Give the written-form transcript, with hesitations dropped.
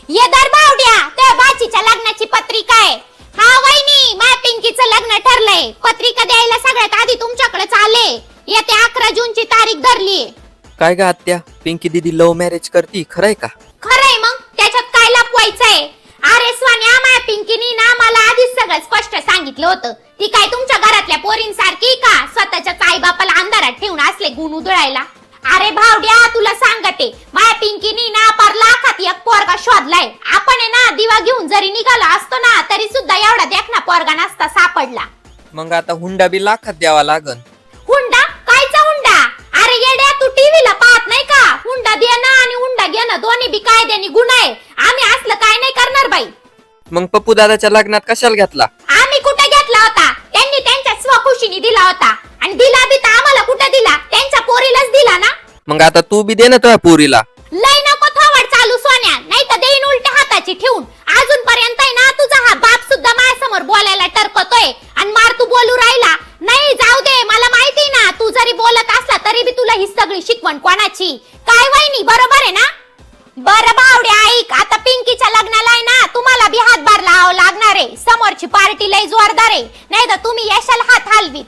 ये दर बावड्या, त्या बाचीच्या लग्नाची पत्रिका आहे. हा वहिनी, माझ्या पिंकीचं लग्न ठरलंय. पत्रिका द्यायला सगळ्यात आधी तुमच्याकडेच आले. येत्या 11 जूनची तारीख धरली. काय ग आत्या, पिंकी दीदी लव्ह मॅरेज करती, खरंय का? खरंय, मग त्याच्यात काय लपवायचंय? अरे स्वान्या, माझ्या पिंकीनी ना मला आधीच सगळं स्पष्ट सांगितलं होतं. ती काय तुमच्या घरातल्या पोरींसारखी का स्वतःच्या आईबापाला अंधारात ठेवून असले गुण उधळायला? अरे भावड्या, तुला सांगते, माझ्या पिंकीनी ना पर लाखात एक पोरगा शोधलाय. आपण आहे ना दिवा घेऊन जरी निघालो असतो ना तरी सुद्धा एवढा देखना पोरगा नसता सापडला. मग आता हुंडा बी लाखात द्यावा लागन. हुंडा? कायचा हुंडा? अरे येड्या, तू टीव्हीला पाहत नाही का? हुंडा देणं आणि हुंडा घेणं दोन्ही बी कायद्याने गुन्हा आहे. आम्ही असलं काय नाही करणार बाई. मग पप्पू दादाच्या लग्नात कशाला घेतला? आम्ही कुठे घेतला होता? त्यांनी त्यांच्या स्वखुशीने दिला होता. आणि दिला बी तर आम्हाला कुठे दिला? त्यांच्या पोरीलाच दिला ना. मग आता तू बी दे ना तुझ्या पोरीला. लय नको थोवड चालू सोन्या, नाही तर देईन उलट्या हाताची ठेवून. अजूनपर्यंत आहे ना तुझा हा बाप सुद्धा माझ्यासमोर बोलायला टरकतोय आणि मार तू बोलू राहिला. नाही जाऊ दे, मला माहिती ना तू जरी बोलत असला तरी बी तुला ही सगळी शिकवण कोणाची? काय वहिनी, बरोबर आहे ना? बरं बावड्या, ऐक, आता पिंकीच्या लग्नाला आहे ना तुम्हाला बी हातभार लावावा लागणार आहे. समोरची पार्टी लय जोरदार आहे, नाही तर तुम्ही यशाला हात हलवीत.